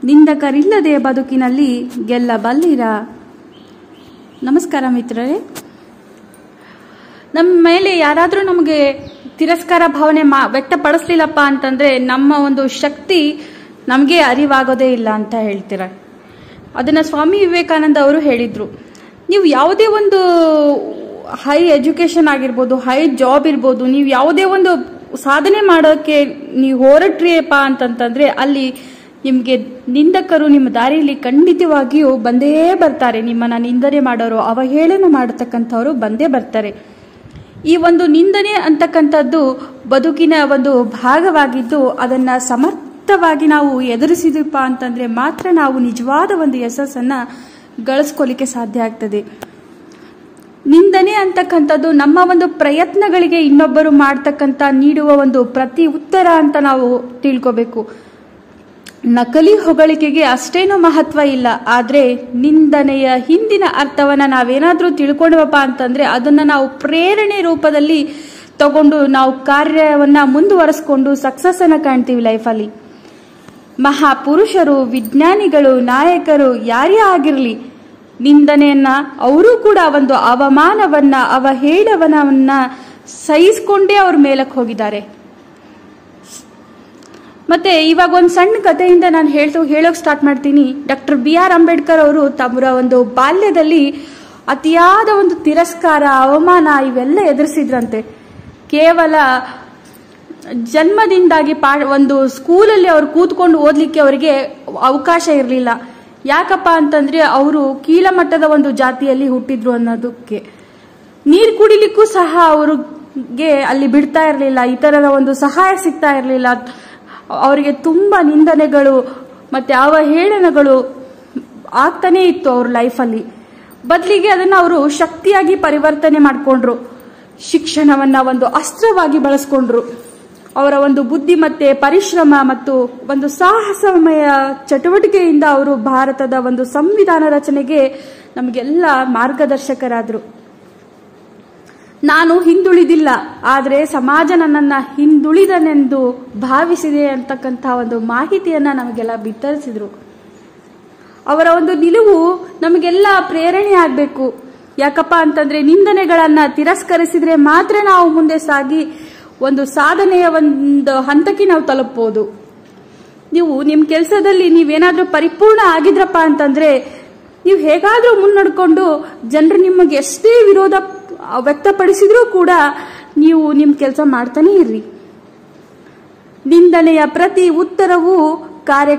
ನಿಂದಕರಿಲ್ಲದೆ ಬದುಕಿನಲ್ಲಿ ಗೆಲ್ಲಬಲ್ಲಿರ. ನಮಸ್ಕಾರ ಮಿತ್ರರೇ. ನಮ್ಮ ಮೇಲೆ ಯಾರಾದರೂ ನಮಗೆ ತಿರಸ್ಕಾರ ಭಾವನೆ ವ್ಯಕ್ತಪಡಿಸ್ಲಿಲ್ಲಪ್ಪ ಅಂತಂದ್ರೆ ನಮ್ಮ ಒಂದು ಶಕ್ತಿ ನಮಗೆ ಅರಿವಾಗೋದೇ ಇಲ್ಲ ಅಂತ ಹೇಳ್ತಾರೆ. ಅದನ್ನ ಸ್ವಾಮಿ ವಿವೇಕಾನಂದ ಅವರು ಹೇಳಿದ್ರು. ನೀವು ಯಾವುದೇ ಒಂದು ಹೈ ಎಜುಕೇಶನ್ ಆಗಿರ್ಬೋದು, ಹೈ ಜಾಬ್ ಇರ್ಬೋದು, ನೀವು ಯಾವುದೇ ಒಂದು ಸಾಧನೆ ಮಾಡೋಕೆ ನೀವು ಹೊರಟ್ರಿಯಪ್ಪ ಅಂತಂತಂದ್ರೆ ಅಲ್ಲಿ ನಿಮ್ಗೆ ನಿಂದಕರು ನಿಮ್ಮ ದಾರಿಯಲ್ಲಿ ಖಂಡಿತವಾಗಿಯೂ ಬಂದೇ ಬರ್ತಾರೆ. ನಿಮ್ಮನ್ನ ನಿಂದನೆ ಮಾಡೋರು, ಅವಹೇಳನ ಮಾಡತಕ್ಕಂಥವ್ರು ಬಂದೇ ಬರ್ತಾರೆ. ಈ ಒಂದು ನಿಂದನೆ ಅಂತಕ್ಕಂಥದ್ದು ಬದುಕಿನ ಒಂದು ಭಾಗವಾಗಿದ್ದು ಅದನ್ನ ಸಮರ್ಥವಾಗಿ ನಾವು ಎದುರಿಸಿದಪ್ಪ ಅಂತಂದ್ರೆ ಮಾತ್ರ ನಾವು ನಿಜವಾದ ಒಂದು ಯಶಸ್ಸನ್ನ ಗಳಿಸ್ಕೊಳ್ಳಿಕ್ಕೆ ಸಾಧ್ಯ ಆಗ್ತದೆ. ನಿಂದನೆ ಅಂತಕ್ಕಂಥದ್ದು ನಮ್ಮ ಒಂದು ಪ್ರಯತ್ನಗಳಿಗೆ ಇನ್ನೊಬ್ಬರು ಮಾಡ್ತಕ್ಕಂಥ ನೀಡುವ ಒಂದು ಪ್ರತಿ ಉತ್ತರ ಅಂತ ನಾವು ತಿಳ್ಕೋಬೇಕು. ನಕಲಿ ಹೊಗಳಿಕೆಗೆ ಅಷ್ಟೇನು ಮಹತ್ವ ಇಲ್ಲ. ಆದ್ರೆ ನಿಂದನೆಯ ಹಿಂದಿನ ಅರ್ಥವನ್ನ ನಾವೇನಾದ್ರೂ ತಿಳ್ಕೊಂಡ್ವಪ್ಪ ಅಂತಂದ್ರೆ ಅದನ್ನ ನಾವು ಪ್ರೇರಣೆ ರೂಪದಲ್ಲಿ ತಗೊಂಡು ನಾವು ಕಾರ್ಯವನ್ನ ಮುಂದುವರಿಸ್ಕೊಂಡು ಸಕ್ಸಸ್ ಅನ್ನ ಕಾಣ್ತೀವಿ ಲೈಫಲ್ಲಿ. ಮಹಾಪುರುಷರು, ವಿಜ್ಞಾನಿಗಳು, ನಾಯಕರು ಯಾರೇ ಆಗಿರ್ಲಿ ನಿಂದನೆಯನ್ನ ಅವರು ಕೂಡ ಒಂದು ಅವಮಾನವನ್ನ, ಅವಹೇಳನವನ್ನ ಸಹಿಸಿಕೊಂಡೇ ಅವ್ರ ಮೇಲಕ್ಕೆ ಹೋಗಿದ್ದಾರೆ. ಮತ್ತೆ ಇವಾಗ ಒಂದು ಸಣ್ಣ ಕಥೆಯಿಂದ ನಾನು ಹೇಳೋಕೆ ಸ್ಟಾರ್ಟ್ ಮಾಡ್ತೀನಿ. ಡಾಕ್ಟರ್ BR ಅಂಬೇಡ್ಕರ್ ಅವರು ತಮ್ಮ ಒಂದು ಬಾಲ್ಯದಲ್ಲಿ ಅತಿಯಾದ ಒಂದು ತಿರಸ್ಕಾರ, ಅವಮಾನ ಇವೆಲ್ಲ ಎದುರಿಸಿದ್ರಂತೆ. ಕೇವಲ ಜನ್ಮದಿಂದಾಗಿ ಒಂದು ಸ್ಕೂಲಲ್ಲಿ ಅವ್ರು ಕೂತ್ಕೊಂಡು ಓದ್ಲಿಕ್ಕೆ ಅವರಿಗೆ ಅವಕಾಶ ಇರಲಿಲ್ಲ. ಯಾಕಪ್ಪ ಅಂತಂದ್ರೆ ಅವರು ಕೀಳಮಟ್ಟದ ಒಂದು ಜಾತಿಯಲ್ಲಿ ಹುಟ್ಟಿದ್ರು ಅನ್ನೋದಕ್ಕೆ. ನೀರು ಕುಡಿಲಿಕ್ಕೂ ಸಹ ಅವ್ರಿಗೆ ಅಲ್ಲಿ ಬಿಡ್ತಾ ಇರಲಿಲ್ಲ. ಈ ತರದ ಒಂದು ಸಹಾಯ ಸಿಗ್ತಾ ಇರಲಿಲ್ಲ. ಅವರಿಗೆ ತುಂಬಾ ನಿಂದನೆಗಳು ಮತ್ತೆ ಅವಹೇಳನಗಳು ಆಗ್ತಾನೆ ಇತ್ತು ಅವ್ರ ಲೈಫಲ್ಲಿ. ಬದಲಿಗೆ ಅದನ್ನ ಅವರು ಶಕ್ತಿಯಾಗಿ ಪರಿವರ್ತನೆ ಮಾಡಿಕೊಂಡ್ರು. ಶಿಕ್ಷಣವನ್ನ ಒಂದು ಅಸ್ತ್ರವಾಗಿ ಬಳಸ್ಕೊಂಡ್ರು. ಅವರ ಒಂದು ಬುದ್ಧಿಮತ್ತೆ, ಪರಿಶ್ರಮ ಮತ್ತು ಒಂದು ಸಾಹಸಮಯ ಚಟುವಟಿಕೆಯಿಂದ ಅವರು ಭಾರತದ ಒಂದು ಸಂವಿಧಾನ ರಚನೆಗೆ ನಮಗೆಲ್ಲ ಮಾರ್ಗದರ್ಶಕರಾದ್ರು. ನಾನು ಹಿಂದುಳಿದಿಲ್ಲ, ಆದರೆ ಸಮಾಜ ನನ್ನನ್ನ ಹಿಂದುಳಿದನೆಂದು ಭಾವಿಸಿದೆ ಅಂತಕ್ಕಂಥ ಒಂದು ಮಾಹಿತಿಯನ್ನ ನಮಗೆಲ್ಲ ಬಿತ್ತರಿಸಿದ್ರು. ಅವರ ಒಂದು ನಿಲುವು ನಮಗೆಲ್ಲ ಪ್ರೇರಣೆ ಆಗ್ಬೇಕು. ಯಾಕಪ್ಪ ಅಂತಂದ್ರೆ ನಿಂದನೆಗಳನ್ನ ತಿರಸ್ಕರಿಸಿದ್ರೆ ಮಾತ್ರ ನಾವು ಮುಂದೆ ಸಾಗಿ ಒಂದು ಸಾಧನೆಯ ಒಂದು ಹಂತಕ್ಕೆ ನಾವು ತಲುಪಬಹುದು. ನೀವು ನಿಮ್ಮ ಕೆಲಸದಲ್ಲಿ ನೀವೇನಾದ್ರೂ ಪರಿಪೂರ್ಣ ಆಗಿದ್ರಪ್ಪ ಅಂತಂದ್ರೆ ನೀವು ಹೇಗಾದ್ರೂ ಮುನ್ನಡ್ಕೊಂಡು ಜನರು ನಿಮಗೆ ಎಷ್ಟೇ ವಿರೋಧ ವ್ಯಕ್ತಪಡಿಸಿದ್ರೂ ಕೂಡ ನೀವು ನಿಮ್ಮ ಕೆಲಸ ಮಾಡ್ತಾನೆ ಇರ್ರಿ. ನಿಂದನೆಯ ಪ್ರತಿ ಉತ್ತರವೂ ಕಾರ್ಯ